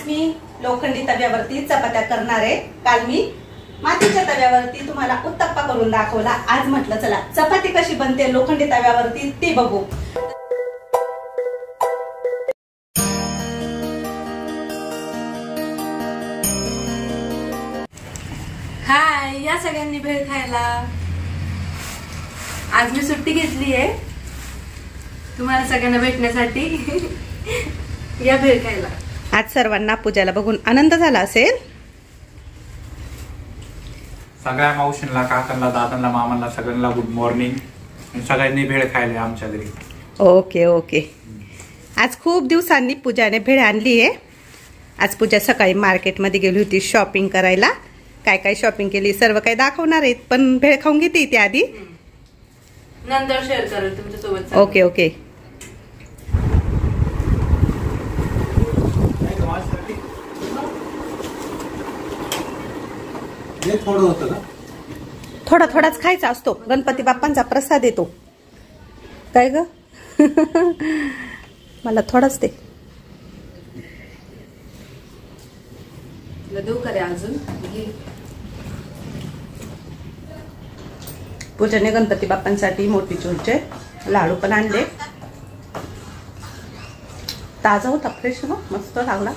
आज मी लोखंडी तव्यावरती चपात्या करणार आहे। काल मी मातीच्या तव्यावरती तुम्हाला उत्तप्पा करून दाखवला। आज म्हटलं चला चपाती कशी बनते लोखंडी तव्यावरती ते बघू। हाय, या सगळ्यांनी भेळ खायला। आज मी सुट्टी घेतली आहे तुम्हाला सगळ्यांना भेटण्यासाठी। या भेळ खायला। आज सर्वांना पूजाला बघून आनंद झाला असेल। सगळ्या मावशींना, काकांना, दादांना, मामांना सगळ्यांना गुड मॉर्निंग। सगळ्यांनी भेळ खायला आमच्या घरी। Okay okay. आज खूप दिवसांनी पूजाने भेळ आणली आहे। आज पूजा सकाळी मार्केटमध्ये गेली होती शॉपिंग करायला। काय काय शॉपिंग केली सर्व काही दाखवणार आहेत, पण भेळ खाऊन घेते त्या आधी, नंतर शेअर करेल तुमच्या सोबत। Okay okay. थोडा थोडाच खायचा असतो, गणपती बाप्पांचा प्रसाद येतो। काय ग मला थोडाच दे। देऊ करे अजून। पूजाने गणपती बाप्पांसाठी मोतीचूरचे लाडू पण आणले। ताजा होता, फ्रेश ना, मस्त लागला।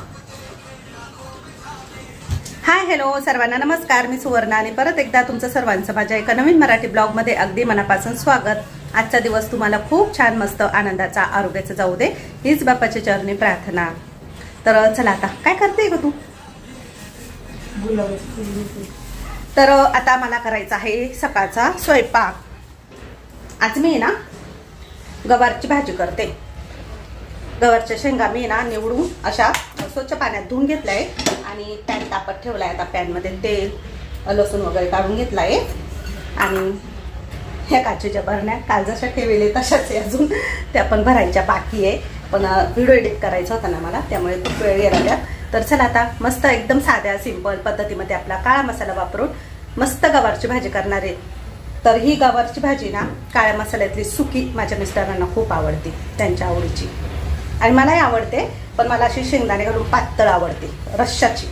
हाय हॅलो सर्वांना नमस्कार, मी सुवर्णा आणि परत एकदा तुमचं सर्वांचं माझ्या एका नवीन मराठी ब्लॉग मध्ये अगदी मनापासून स्वागत। आजचा दिवस तुम्हाला खूप छान मस्त आनंदाचा आरोग्याचा जाऊ दे हीच बाप्पाच्या चरणी प्रार्थना। तर चला आता काय करते ग तू? तर आता मला करायचा आहे सकाळचा स्वयंपाक। आज मी ना गवारची भाजी करते। गवारच्या शेंगा मी ना निवडून अशा स्वच्छ पाण्यात धुवून घेतलाय आणि पॅन तापत ठेवलाय। आता पॅन मध्ये तेल, लसूण वगैरे काढून घेतलाय आणि ह्या काचेच्या भरण्या काल जशा ठेवले तशाच आहे, अजून त्या पण भरायच्या बाकी आहे। पण व्हिडिओ एडिट करायचा होता ना मला, त्यामुळे खूप वेळ गेला। तर चला आता मस्त एकदम साध्या सिंपल पद्धतीमध्ये आपला काळा मसाला वापरून मस्त गवारची भाजी करणार आहे। तर ही गवारची भाजी ना काळ्या मसाल्यातली सुकी माझ्या मिस्टरांना खूप आवडते, त्यांच्या आवडीची, आणि मलाही आवडते, पण मला अशी शेंगदाणे घालून पातळ आवडते रश्शाची।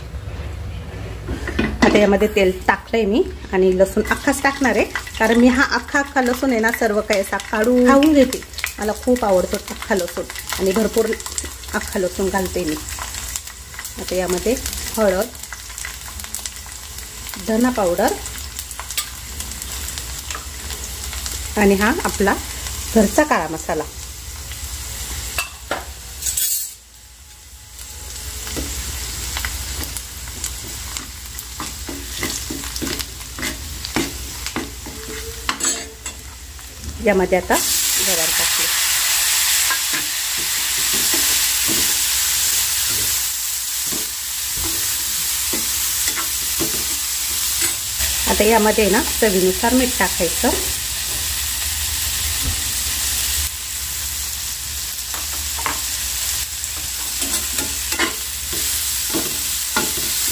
आता यामध्ये तेल टाकलंय मी आणि लसूण अख्खाच टाकणार आहे, कारण मी हा अख्खा लसूण आहे ना सर्व काही असा काढून खाऊन घेते। मला खूप आवडतो अख्खा लसूण आणि भरपूर अख्खा लसूण घालते मी। आता यामध्ये हळद, धना पावडर आणि हा आपला घरचा काळा मसाला। यामध्ये आता गवार टाकले। आता यामध्ये ना चवीनुसार मीठ टाकायचं।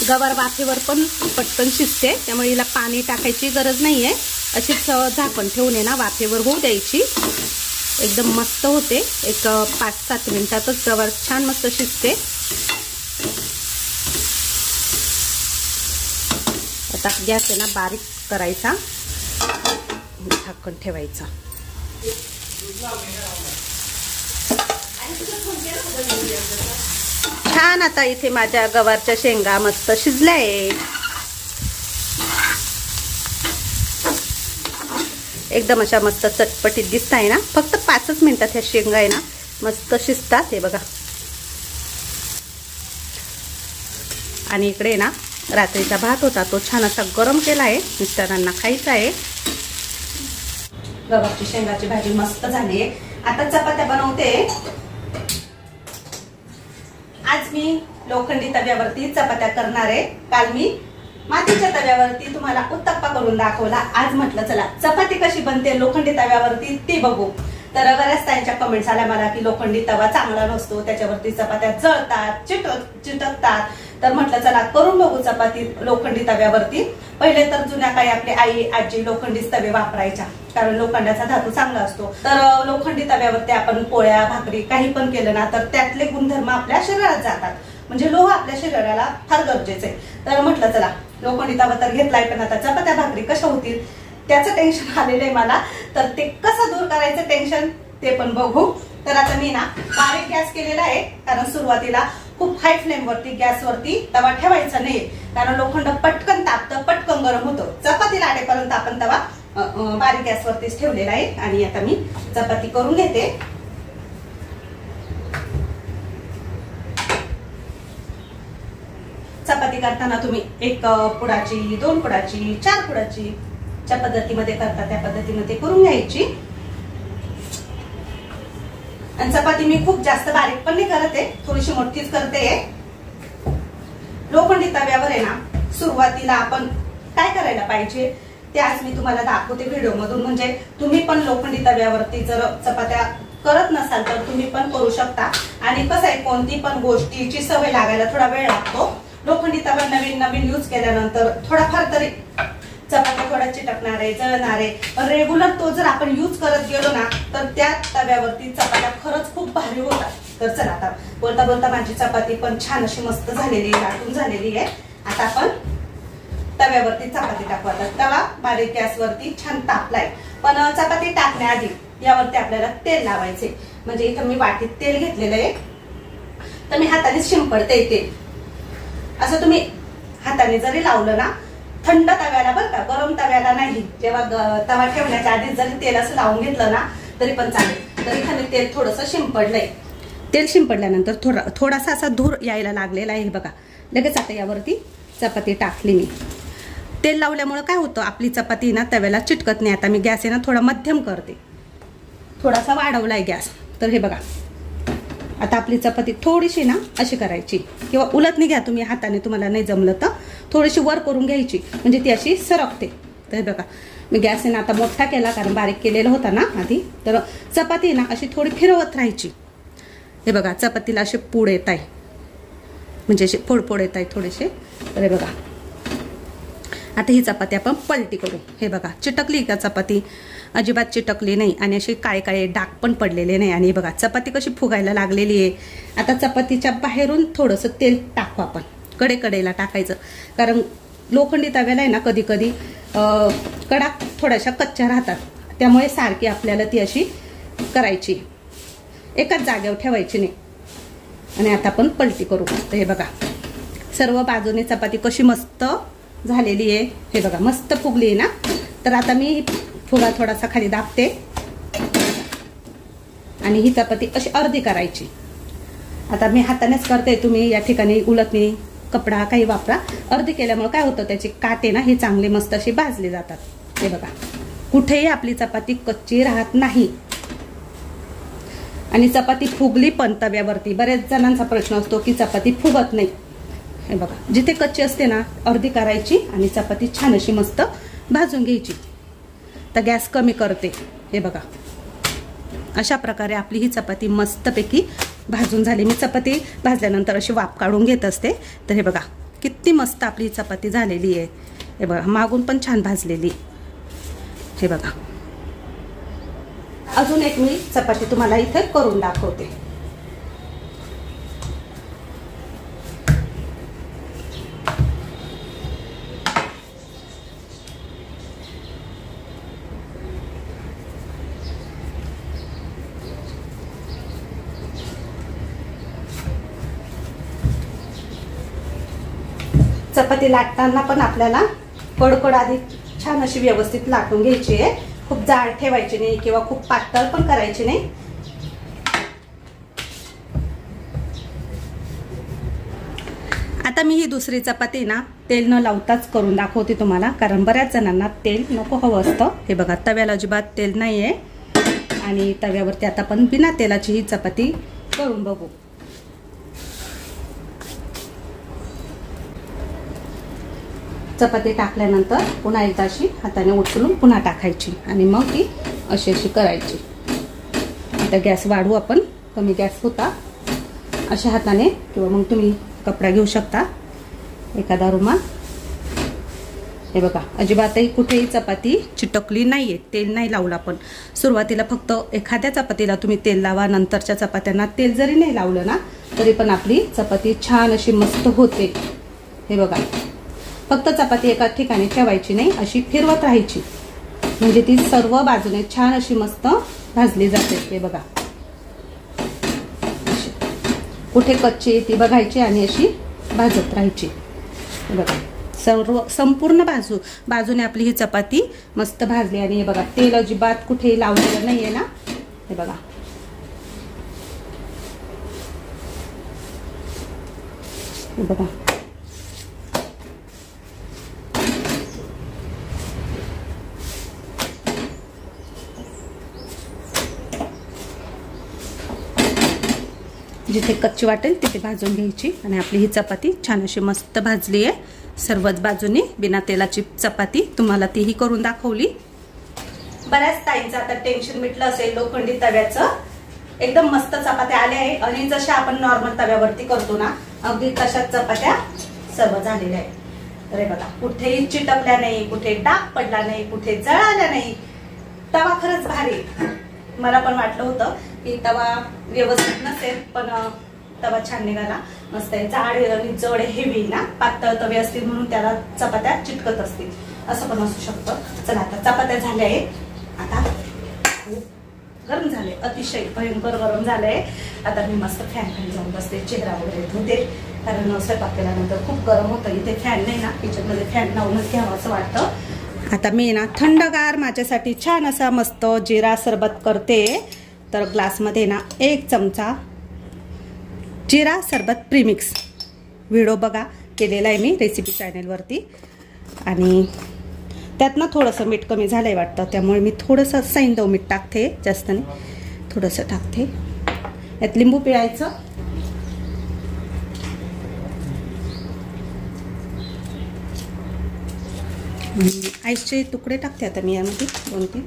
गवार वाफेवर पण पटकन शिजते, त्यामुळे हिला पाणी टाकायची गरज नाहीये। अशीच झाकण ठेवून आहे ना वाफेवर होऊ द्यायची, एकदम मस्त होते। एक 5-7 मिनिटातच गवार छान मस्त शिजते। आता गॅस आहे ना बारीक करायचा, झाकण ठेवायचा। छान आता इथे माझ्या गवारच्या शेंगा मस्त शिजल्याय, एकदम अशा मस्त चटपटीत दिसत आहे ना। फक्त 5 मिनिटात ह्या शेंगा आहे ना मस्त शिजतात, हे बघा। आणि इकडे ना रात्रीचा भात होता, तो छान असा गरम केला आहे, मिस्टरांना खायचा आहे। गवारची शेंगाची भाजी मस्त झाली आहे। आता चपात्या बनवते। आज मी लोखंडी तव्यावरती चपात्या करणार आहे। काल मी मातीच्या तव्यावरती तुम्हाला उत्तप्पा करून दाखवला। आज म्हटलं चला चपाती कशी बनते लोखंडी तव्यावरती ते बघू। तर बऱ्याच त्यांच्या कमेंट्स आल्या मला की लोखंडी तवा चांगला नसतो, त्याच्यावरती चपात्या जळतात, चिटकतात। तर म्हटलं चला करून बघू चपाती लोखंडी तव्यावरती। पहिले तर जुन्या काळी आपली आई आजी लोखंडीच तवे वापरायच्या, कारण लोखंडाचा धातू चांगला असतो। तर लोखंडी तव्यावरती आपण पोळ्या भाकरी काही पण केलं ना तर त्यातले गुणधर्म आपल्या शरीरात जातात। म्हणजे लोह आपल्या शरीराला फार गरजेचं आहे. तर म्हटलं चला लोखंडी तवा तर घेतलाय, पण आता चपात्या भाकरी कशा होतील त्याचं टेन्शन आलेलं आहे मला. तर ते कसं दूर करायचं टेन्शन ते पण बघू. तर आता मी ना बारीक गॅस केलेला आहे, कारण सुरुवातीला खूप हाय फ्लेम वरती गॅसवरती तवा ठेवायचा नाही, कारण लोखंड पटकन तापतं, पटकन गरम होतं. चपाती लाटेपर्यंत आपण तवा बारीक गॅसवरतीच ठेवलेला आहे. आणि आता मी चपाती करून घेते. चपाती करताना तुम्ही 1 पुडाची, 2 पुडाची, 4 पुडाची ज्या पद्धतीमध्ये करता त्या पद्धतीमध्ये करून घ्यायची. आणि चपाती मी खूप जास्त बारीक पण नाही करत आहे, थोडीशी मोठीच करते. लोखंडी तव्यावर आहे ना सुरुवातीला आपण काय करायला पाहिजे ते आज मी तुम्हाला दाखवते व्हिडिओ मधून. म्हणजे तुम्ही पण लोखंडी तव्यावरती जर चपात्या करत नसाल तर तुम्ही पण करू शकता. आणि कसं आहे, कोणती पण गोष्टीची सवय लागायला थोडा वेळ लागतो. लोखंडी तवा नवीन यूज केल्यानंतर थोडाफार तरी चपात्या थोडा चिटकणारे, जळणारे, पण रेग्युलर तो जर आपण यूज करत गेलो ना तर त्या तव्यावरती चपात्या खरंच खूप भारी होतात. तर चला आता बोलता बोलता माझी चपाती पण छान अशी मस्त झालेली, लाटून झालेली आहे. आता आपण तव्यावरती चपाती टाकू. आता तवा बारीक गॅसवरती छान तापलाय, पण चपाती टाकण्याआधी यावरती आपल्याला तेल लावायचे. म्हणजे इथं मी वाटीत तेल घेतलेलं आहे, तर मी हाताने शिंपडते तेल. असं तुम्ही हाताने जरी लावलं ना, थंड तव्याला बरं का, गरम तव्याला नाही. जेव्हा तवा ठेवण्याच्या आधी जरी तेल असं लावून घेतलं ना तरी पण चालेल. तर इथं मी तेल थोडंसं शिंपडलंय. तेल शिंपडल्यानंतर थोडासा असा धूर यायला लागलेला आहे बघा. लगेच आता यावरती चपाती टाकली मी. तेल लावल्यामुळे काय होतं, आपली चपाती ना तव्याला चिटकत नाही. आता मी गॅस आहे ना थोडा मध्यम करते, थोडासा वाढवलाय गॅस. तर हे बघा, आता आपली चपाती थोडीशी ना अशी करायची, किंवा उलटणी घ्या तुम्ही हाताने, तुम्हाला नाही जमलं तर थोडीशी वर करून घ्यायची, म्हणजे ती अशी सरकते. तर हे बघा मी गॅस ना आता मोठा केला, कारण बारीक केलेला होता ना आधी. तर चपाती ना अशी थोडी फिरवत राहायची. हे बघा चपातीला असे पूड येत आहे, म्हणजे असे फोडफोड येत आहे थोडेसे. तर हे बघा आता ही चपाती आपण पलटी करू. हे बघा चिटकली का चपाती? अजिबात चिटकली नाही, आणि अशी काळे डाग पण पडलेले नाही. आणि बघा चपाती कशी फुगायला लागलेली आहे. आता चपातीच्या बाहेरून थोडंसं तेल टाकू आपण, कडेला टाकायचं, कारण लोखंडी तव्याला आहे ना कधी कधी कडा थोड्याशा कच्च्या राहतात, त्यामुळे सारखी आपल्याला ती अशी करायची, एकाच जागेवर ठेवायची नाही. आणि आता आपण पलटी करू. तर हे बघा सर्व बाजूने चपाती कशी मस्त झालेली आहे. हे बघा मस्त फुगली आहे ना. तर आता मी फुगा थोडासा खाली दाबते, आणि ही चपाती अशी अर्धी करायची. आता मी हातानेच करते, तुम्ही या ठिकाणी उलटणी कपडा काही वापरा. अर्धी केल्यामुळे काय होतं, त्याची काटे ना ही चांगली मस्त अशी भाजली जातात. हे बघा कुठेही आपली चपाती कच्ची राहत नाही. आणि चपाती फुगली पण तव्यावरती, बऱ्याच जणांचा प्रश्न असतो की चपाती फुगत नाही. हे बघा जिथे कच्ची असते ना अर्धी करायची, आणि चपाती छान अशी मस्त भाजून घ्यायची. तर गॅस कमी करते. हे बघा अशा प्रकारे आपली ही चपाती मस्तपैकी भाजून झाली. मी चपाती भाजल्यानंतर अशी वाफ काढून घेत असते. तर हे बघा किती मस्त आपली ही चपाती झालेली आहे. हे बघा मागून पण छान भाजलेली. हे बघा अजून एक मी चपाती तुम्हाला इथे करून दाखवते. चपाती लाटताना पण आपल्याला कडकड आधी छान अशी व्यवस्थित लाटून घ्यायची आहे. खूप जाड ठेवायची नाही किंवा खूप पातळ पण करायची नाही. आता मी ही दुसरी चपाती ना तेल न लावताच करून दाखवते तुम्हाला, कारण बऱ्याच जणांना तेल नको हवं असतं. हे बघा तव्याला अजिबात तेल नाही आहे, आणि तव्यावरती आता आपण बिना तेलाची ही चपाती करून बघू. चपाती टाकल्यानंतर पुन्हा एकदा अशी हाताने उचलून पुन्हा टाकायची, आणि मग ती अशी अशी करायची. आता गॅस वाढवू आपण, कमी गॅस होता. अशा हाताने, किंवा मग तुम्ही कपडा घेऊ शकता, एखादा रुमाल. हे बघा, अजिबातही कुठेही चपाती चिटकली नाहीये, तेल नाही लावलं आपण. सुरुवातीला फक्त एखाद्या चपातीला तुम्ही तेल लावा, नंतरच्या चपात्यांना तेल जरी नाही लावलं ना तरी पण आपली चपाती छान अशी मस्त होते. हे बघा, फक्त चपाती एका ठिकाणी ठेवायची नाही, अशी फिरवत राहायची, म्हणजे ती सर्व बाजूने छान अशी मस्त भाजली जाते. हे बघा, कुठे कच्ची ती बघायची आणि अशी भाजत राहायची. हे बघा, संपूर्ण बाजूने आपली ही चपाती मस्त भाजली. आणि हे बघा, तेल अजिबात कुठे लावलेलं नाहीये ना. हे बघा, हे बघा, जिथे कच्ची वाटेल तिथे भाजून घ्यायची. आणि आपली ही चपाती छान अशी मस्त भाजली आहे सर्वच बाजूने. बिना तेलाची चपाती तुम्हाला तीही करून दाखवली. बऱ्याच ताईंचं आता टेन्शन मिटलं असेल. लोखंडी तव्याचं एकदम मस्त चपात्या आल्या आहे आणि जशा आपण नॉर्मल तव्यावरती करतो ना अगदी तशाच चपात्या सर्व झालेल्या आहेत. तर हे बघा, कुठेही चिटकल्या नाही, कुठे डाग पडला नाही, कुठे जळाल्या नाही. तवा खरंच भारी. मला पण वाटलं होतं की तवा व्यवस्थित नसेल, पण तवा छान निघाला. मस्त आहे. जाड आणि जड हेवी ना, पातळ तवे असतील म्हणून त्याला चपात्या चिटकत असतील, असं पण असू शकतं. चला, आता चपात्या झाल्या आहेत. आता गरम झाले, अतिशय भयंकर गरम झालंय. आता मी मस्त फॅन खाली जाऊन बसते, चेहरा वगैरे धुते, कारण स्वयंपाक केल्यानंतर खूप गरम होतं. इथे फॅन नाही ना, किचनमध्ये फॅन लावूनच घ्यावं असं वाटतं. आता मी ना थंडगार माझ्यासाठी छान असा मस्त जिरा सरबत करते. तर ग्लासमध्ये ना 1 चमचा जिरा सरबत प्रीमिक्स व्हिडिओ बघा, केलेला आहे मी रेसिपी चॅनेलवरती. आणि त्यात ना थोडंसं मीठ कमी झालं आहे वाटतं, त्यामुळे मी थोडंसं सैंधव मीठ टाकते, जास्त नाही, थोडंसं टाकते. यात लिंबू पिळायचं. आईसचे तुकडे टाकते आता मी यामध्ये 2-3.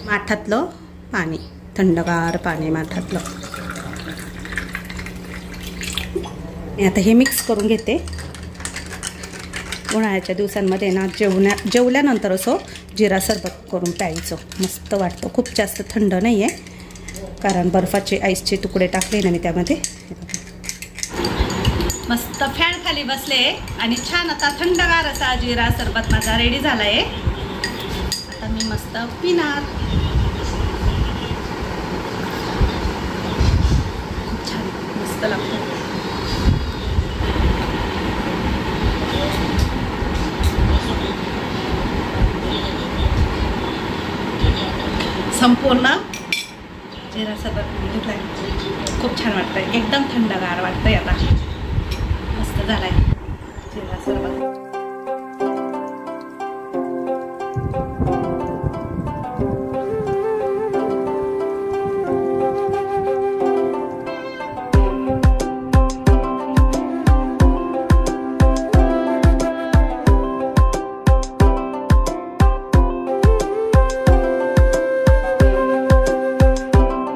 माठातलं पाणी, थंडगार पाणी माठातलं. मी आता हे मिक्स करून घेते. उन्हाळ्याच्या दिवसांमध्ये ना जेवल्यानंतर असं जिरा सरबत करून प्यायचं, मस्त वाटतं. खूप जास्त थंड नाही आहे, कारण बर्फाचे आईसचे तुकडे टाकले ना मी त्यामध्ये. मस्त फॅन खाली बसले आणि छान आता थंडगार असा जिरा सरबत माझा रेडी झाला आहे. आता मी मस्त पिणार. खूप छान मस्त लागतं. संपूर्ण जिरा सरबत घेतलाय, खूप छान वाटतंय, एकदम थंडगार वाटतंय. आता मस्त झालाय जिरा सरबत.